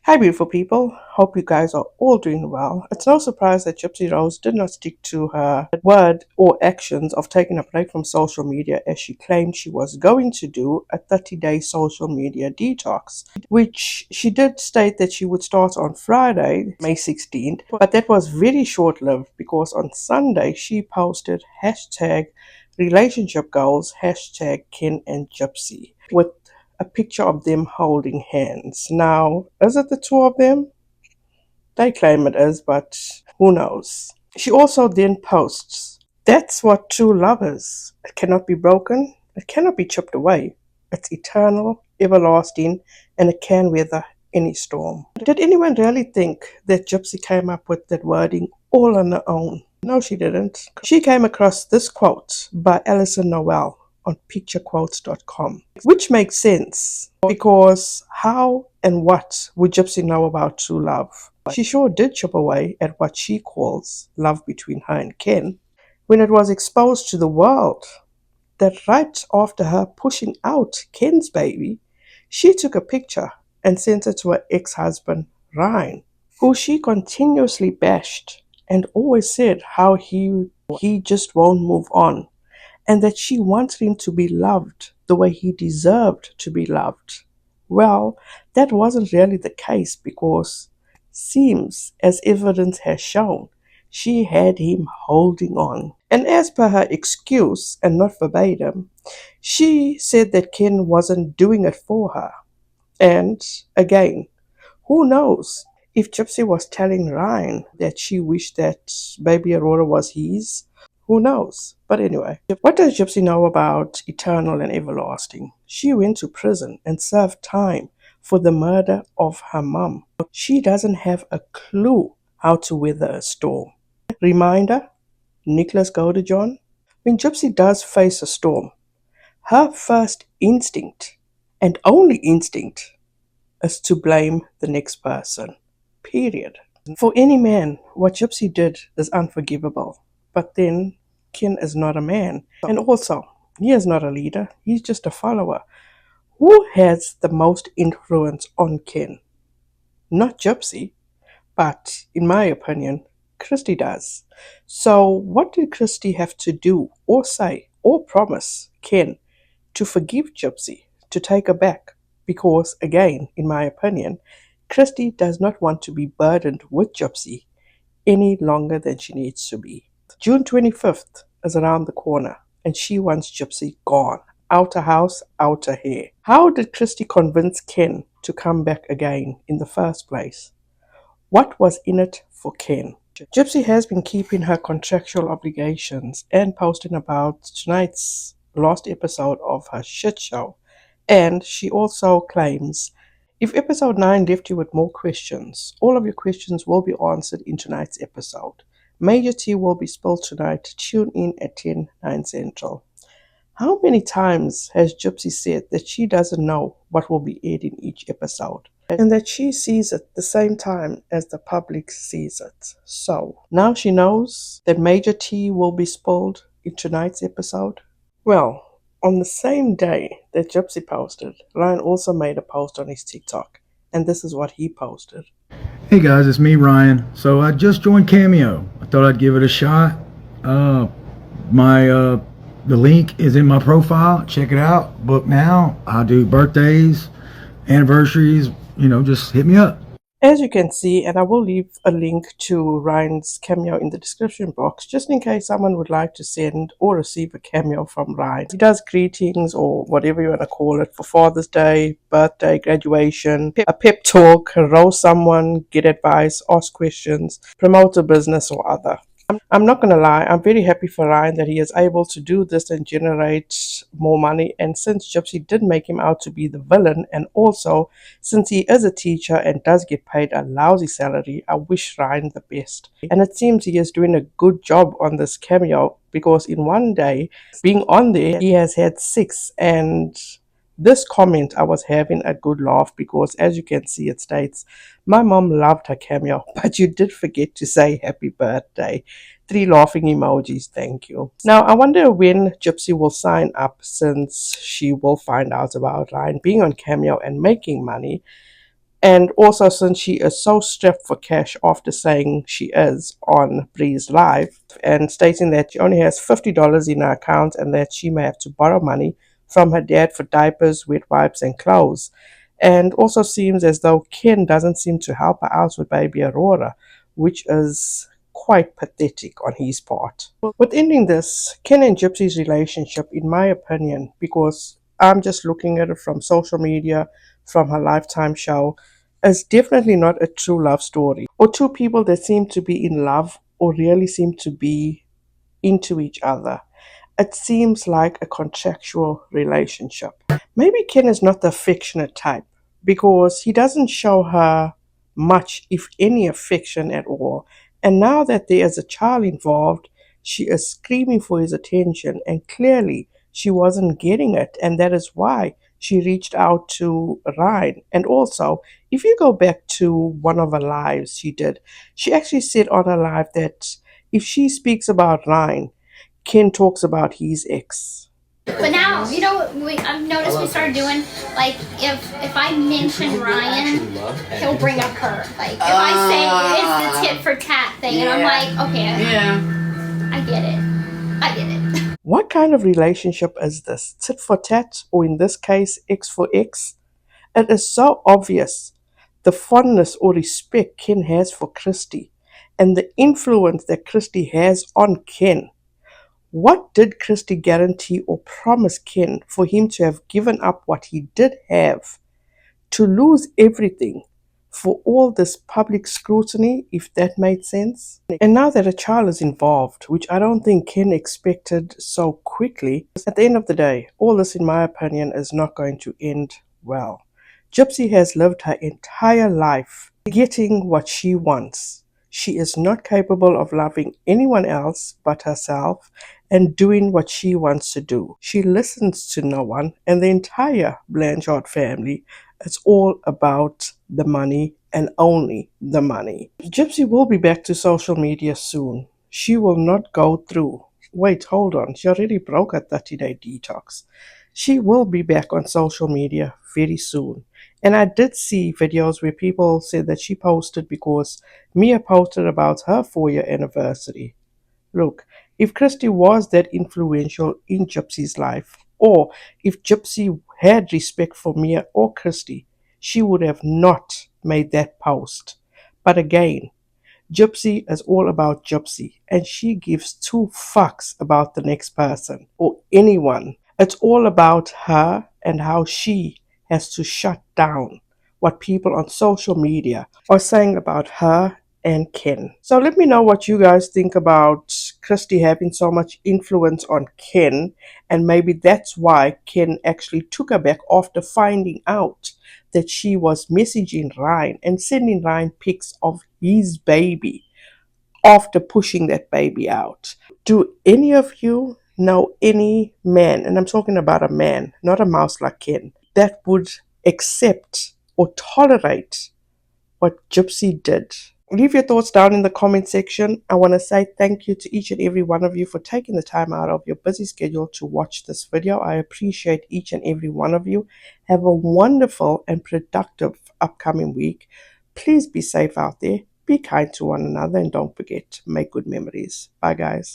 Hi, beautiful people. Hope you guys are all doing well. It's no surprise that Gypsy Rose did not stick to her word or actions of taking a break from social media as she claimed she was going to do a 30-day social media detox, which she did state that she would start on Friday, May 16th, but that was very short-lived because on Sunday she posted hashtag relationship goals, hashtag Ken and Gypsy, with a picture of them holding hands. Now, is it the two of them? They claim it is, but who knows? She also then posts, "That's what true love is. It cannot be broken, it cannot be chipped away. It's eternal, everlasting, and it can weather any storm." Did anyone really think that Gypsy came up with that wording all on her own? No, she didn't. She came across this quote by Alison Noel on picturequotes.com, which makes sense because how and what would Gypsy know about true love? She sure did chip away at what she calls love between her and Ken when it was exposed to the world that right after her pushing out Ken's baby, she took a picture and sent it to her ex-husband, Ryan, who she continuously bashed and always said how he just won't move on and that she wanted him to be loved the way he deserved to be loved. Well, that wasn't really the case because seems as evidence has shown she had him holding on. And as per her excuse, and not verbatim, she said that Ken wasn't doing it for her. And again, who knows if Gypsy was telling Ryan that she wished that baby Aurora was his? Who knows? But anyway, what does Gypsy know about eternal and everlasting? She went to prison and served time for the murder of her mom. She doesn't have a clue how to weather a storm. Reminder, Nicholas John. When Gypsy does face a storm, her first instinct and only instinct is to blame the next person. Period. For any man, what Gypsy did is unforgivable. But then, Ken is not a man. And also, he is not a leader. He's just a follower. Who has the most influence on Ken? Not Gypsy, but in my opinion, Christy does. So, what did Christy have to do, or say, or promise Ken to forgive Gypsy, to take her back? Because, again, in my opinion, Christy does not want to be burdened with Gypsy any longer than she needs to be. June 25th is around the corner, and she wants Gypsy gone. Out her house, out her hair. How did Christy convince Ken to come back again in the first place? What was in it for Ken? Gypsy has been keeping her contractual obligations and posting about tonight's last episode of her shit show. And she also claims if episode 9 left you with more questions, all of your questions will be answered in tonight's episode. Major T will be spilled tonight. Tune in at 10, 9 Central. How many times has Gypsy said that she doesn't know what will be aired in each episode and that she sees it the same time as the public sees it? So, now she knows that Major T will be spilled in tonight's episode? Well, on the same day that Gypsy posted, Ryan also made a post on his TikTok, and this is what he posted. Hey guys, it's me, Ryan. So I just joined CAMEO. I thought I'd give it a shot. My the link is in my profile. Check it out. Book now. I do birthdays, anniversaries. Just hit me up. As you can see, and I will leave a link to Ryan's cameo in the description box, just in case someone would like to send or receive a cameo from Ryan. He does greetings or whatever you want to call it for Father's Day, birthday, graduation, a pep talk, roast someone, get advice, ask questions, promote a business or other. I'm not going to lie, I'm very happy for Ryan that he is able to do this and generate more money. And since Gypsy did make him out to be the villain, and also since he is a teacher and does get paid a lousy salary, I wish Ryan the best. And it seems he is doing a good job on this cameo because in one day, being on there, he has had 6. And this comment, I was having a good laugh because, as you can see, it states, "My mom loved her cameo, but you did forget to say happy birthday." 3 laughing emojis, thank you. Now, I wonder when Gypsy will sign up since she will find out about Ryan being on Cameo and making money. And also, since she is so strapped for cash after saying she is on Bree's Live and stating that she only has $50 in her account and that she may have to borrow money from her dad for diapers, wet wipes, and clothes. And also seems as though Ken doesn't seem to help her out with baby Aurora, which is quite pathetic on his part. With ending this, Ken and Gypsy's relationship, in my opinion, because I'm just looking at it from social media, from her Lifetime show, is definitely not a true love story or two people that seem to be in love or really seem to be into each other. It seems like a contractual relationship. Maybe Ken is not the affectionate type because he doesn't show her much, if any, affection at all. And now that there is a child involved, she is screaming for his attention, and clearly she wasn't getting it, and that is why she reached out to Ryan. And also, if you go back to one of her lives she did, she actually said on her live that if she speaks about Ryan, Ken talks about his ex. But now, you know, I've noticed we started doing, like, if I mention Ryan, he'll bring up her. Like, if I say it's the tit for tat thing, and I'm like, okay, I get it. I get it. What kind of relationship is this? Tit for tat, or in this case, X for X? It is so obvious the fondness or respect Ken has for Christy and the influence that Christy has on Ken. What did Christy guarantee or promise Ken for him to have given up what he did have, to lose everything for all this public scrutiny, if that made sense? And now that a child is involved, which I don't think Ken expected so quickly, at the end of the day, all this, in my opinion, is not going to end well. Gypsy has lived her entire life getting what she wants. She is not capable of loving anyone else but herself and doing what she wants to do. She listens to no one, and the entire Blanchard family is all about the money and only the money. Gypsy will be back to social media soon. She will not go through. Wait, hold on. She already broke a 30-day detox. She will be back on social media very soon. And I did see videos where people said that she posted because Mia posted about her 4-year anniversary. Look, if Christy was that influential in Gypsy's life, or if Gypsy had respect for Mia or Christy, she would have not made that post. But again, Gypsy is all about Gypsy, and she gives two fucks about the next person or anyone. It's all about her and how she has to shut down what people on social media are saying about her and Ken. So let me know what you guys think about Christy having so much influence on Ken, and maybe that's why Ken actually took her back after finding out that she was messaging Ryan and sending Ryan pics of his baby after pushing that baby out. Do any of you know any man, and I'm talking about a man, not a mouse like Ken, that would accept or tolerate what Gypsy did? Leave your thoughts down in the comment section. I want to say thank you to each and every one of you for taking the time out of your busy schedule to watch this video. I appreciate each and every one of you. Have a wonderful and productive upcoming week. Please be safe out there. Be kind to one another, and don't forget to make good memories. Bye, guys.